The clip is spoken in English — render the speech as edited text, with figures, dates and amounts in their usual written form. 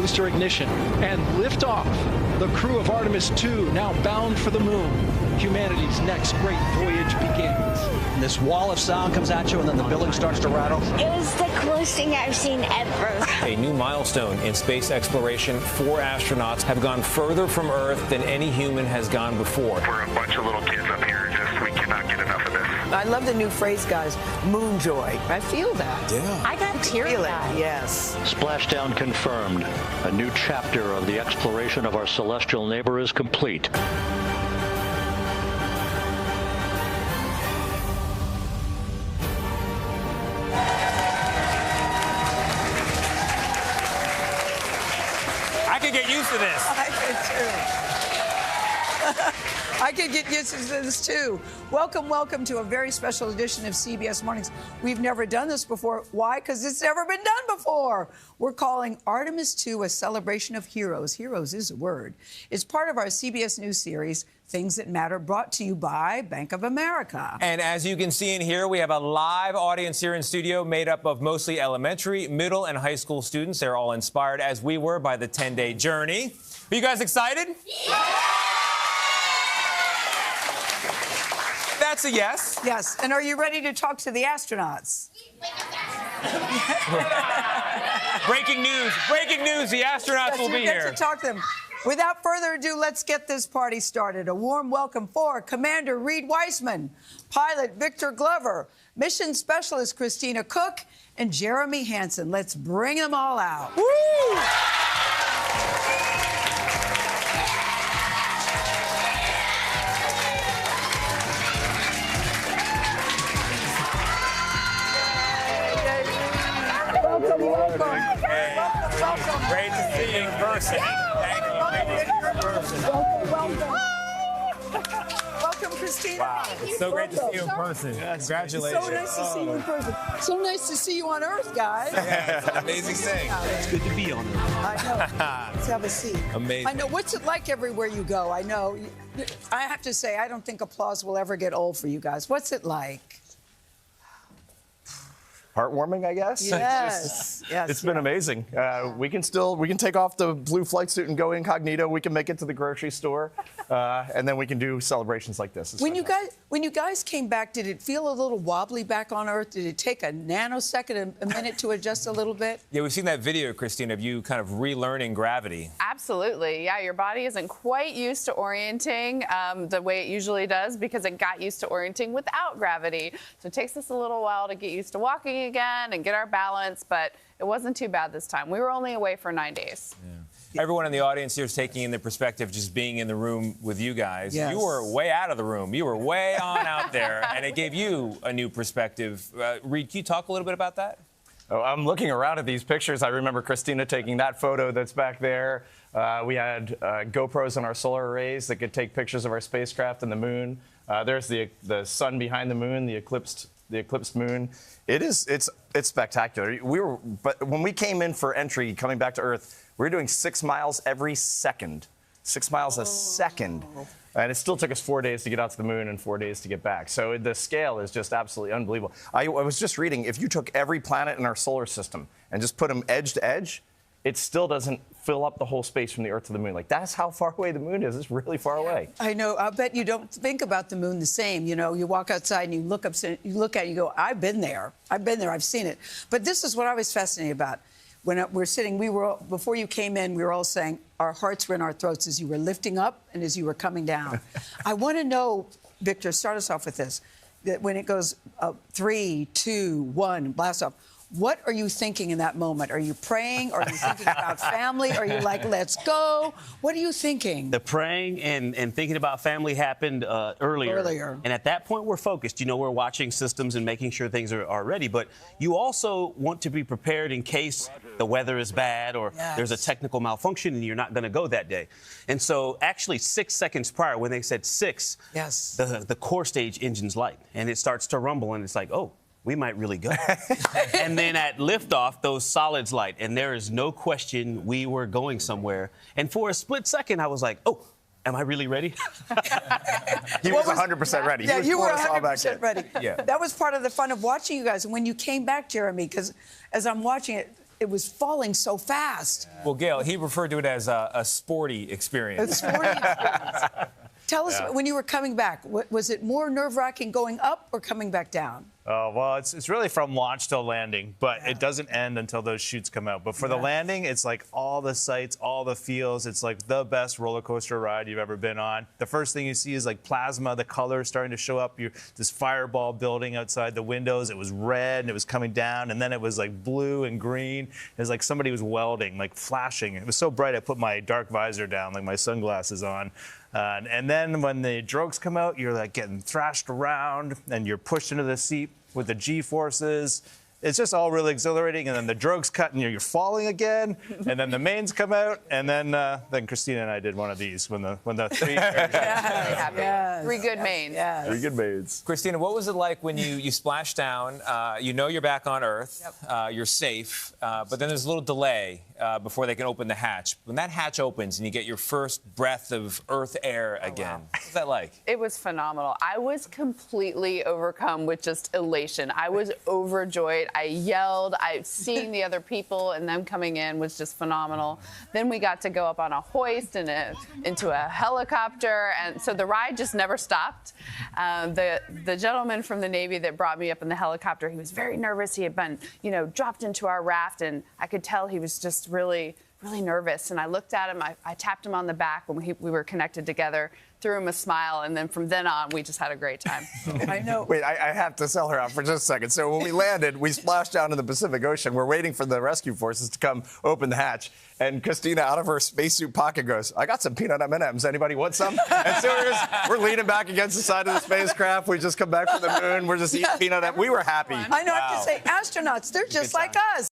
booster ignition, and liftoff. The crew of Artemis II now bound for the moon. Humanity's next great voyage begins. And this wall of sound comes at you, and then the building starts to rattle. It was the coolest thing I've seen ever. A new milestone in space exploration. 4 astronauts have gone further from Earth than any human has gone before. We're a bunch of little kids up here. We cannot get enough of this. I love the new phrase, guys, moon joy. I feel that. Yeah. I got teary-eyed. Yes. Splashdown confirmed. A new chapter of the exploration of our celestial neighbor is complete. I could get used to this. I could too. I could get used to this too. Welcome to a very special edition of CBS Mornings. We've never done this before. Why? Because it's never been done before. We're calling Artemis II a celebration of heroes. Heroes is a word. It's part of our CBS News series, Things That Matter, brought to you by Bank of America. And as you can see in here, we have a live audience here in studio made up of mostly elementary, middle, and high school students. They're all inspired, as we were, by the 10-day journey. Are you guys excited? Yeah! That's a yes. Yes. And are you ready to talk to the astronauts? Breaking news. Breaking news. The astronauts will be here. To talk to them. Without further ado, let's get this party started. A warm welcome for Commander Reed Weissman, Pilot Victor Glover, Mission Specialist Christina Cook, and Jeremy Hansen. Let's bring them all out. Woo! Welcome. Great to see you in person. Thank you. Great to see you in person. Welcome, Christina. Wow. It's so great to see you in person. Congratulations. So nice to see you in person. So nice to see you on Earth, guys. Yeah, it's an amazing thing. It's good to be on Earth. I know. Let's have a seat. Amazing. I know. What's it like everywhere you go? I know. I have to say, I don't think applause will ever get old for you guys. What's it like? Heartwarming, I guess. Yes. It's been amazing. We can take off the blue flight suit and go incognito. We can make it to the grocery store, and then we can do celebrations like this. When you guys came back, did it feel a little wobbly back on Earth? Did it take a nanosecond, a minute to adjust a little bit? Yeah, we've seen that video, Christina, of you kind of relearning gravity. Absolutely. Yeah, your body isn't quite used to orienting the way it usually does because it got used to orienting without gravity. So it takes us a little while to get used to walking again and get our balance, but it wasn't too bad this time. We were only away for 9 days. Yeah. Everyone in the audience here is taking in the perspective just being in the room with you guys. Yes. You were way out of the room. You were way on out there, and it gave you a new perspective. Reed, can you talk a little bit about that? Oh, I'm looking around at these pictures. I remember Christina taking that photo that's back there. We had GoPros on our solar arrays that could take pictures of our spacecraft and the moon. There's the sun behind the moon, the eclipsed moon. It's spectacular. But when we came in for entry, coming back to Earth, we were doing 6 miles every second. 6 miles a second. And it still took us 4 days to get out to the moon and 4 days to get back. So the scale is just absolutely unbelievable. I was just reading, if you took every planet in our solar system and just put them edge to edge, it still doesn't fill up the whole space from the Earth to the moon. Like, that's how far away the moon is. It's really far away. I know. I bet you don't think about the moon the same. You know, you walk outside and you look at it, you go, I've been there. I've seen it. But this is what I was fascinated about. When we're sitting, before you came in, we were all saying our hearts were in our throats as you were lifting up and as you were coming down. I want to know, Victor, start us off with this. That when it goes 3, 2, 1, blast off. What are you thinking in that moment? Are you praying? Are you thinking about family? Are you like, let's go? What are you thinking? The praying and thinking about family happened earlier. And at that point, we're focused. You know, we're watching systems and making sure things are ready. But you also want to be prepared in case the weather is bad or there's a technical malfunction and you're not going to go that day. And so actually 6 seconds prior, when they said 6, the core stage engine's light. And it starts to rumble and it's like, oh, we might really go. And then at liftoff, those solids light, and there is no question we were going somewhere. And for a split second, I was like, oh, am I really ready? He was 100% ready. Yeah, you were 100% ready. Yeah. That was part of the fun of watching you guys. And when you came back, Jeremy, because as I'm watching it, it was falling so fast. Well, Gayle, he referred to it as a sporty experience. A sporty experience. Tell us, when you were coming back, was it more nerve-wracking going up or coming back down? Oh, well, it's really from launch till landing, but it doesn't end until those chutes come out. But for the landing, it's like all the sights, all the feels. It's like the best roller coaster ride you've ever been on. The first thing you see is like plasma, the colors starting to show up. This fireball building outside the windows. It was red and it was coming down, and then it was like blue and green. It was like somebody was welding, like flashing. It was so bright I put my dark visor down, like my sunglasses on. And then when the drogues come out, you're like getting thrashed around and you're pushed into the seat with the G-forces. It's just all really exhilarating. And then the drogues cut and you're falling again. And then the mains come out. And then Christina and I did one of these when the three. Three good mains. Yes. Three good mains. Christina, what was it like when you splash down? You know you're back on Earth. Yep. You're safe. But then there's a little delay before they can open the hatch. When that hatch opens and you get your first breath of Earth air again, what's that like? It was phenomenal. I was completely overcome with just elation. I was overjoyed. I yelled. Seeing the other people and them coming in was just phenomenal. Then we got to go up on a hoist and into a helicopter, and so the ride just never stopped. The gentleman from the Navy that brought me up in the helicopter, he was very nervous. He had been, dropped into our raft, and I could tell he was just really nervous. And I looked at him. I tapped him on the back when we were connected together, threw him a smile, and then from then on, we just had a great time. I know. Wait, I have to sell her out for just a second. So when we landed, we splashed down in the Pacific Ocean. We're waiting for the rescue forces to come open the hatch. And Christina, out of her spacesuit pocket, goes, "I got some peanut M&Ms. Anybody want some?" And so we're leaning back against the side of the spacecraft. We just come back from the moon. We're just eating peanut M&Ms. We were happy. I know. I have to say, astronauts, they're just like us.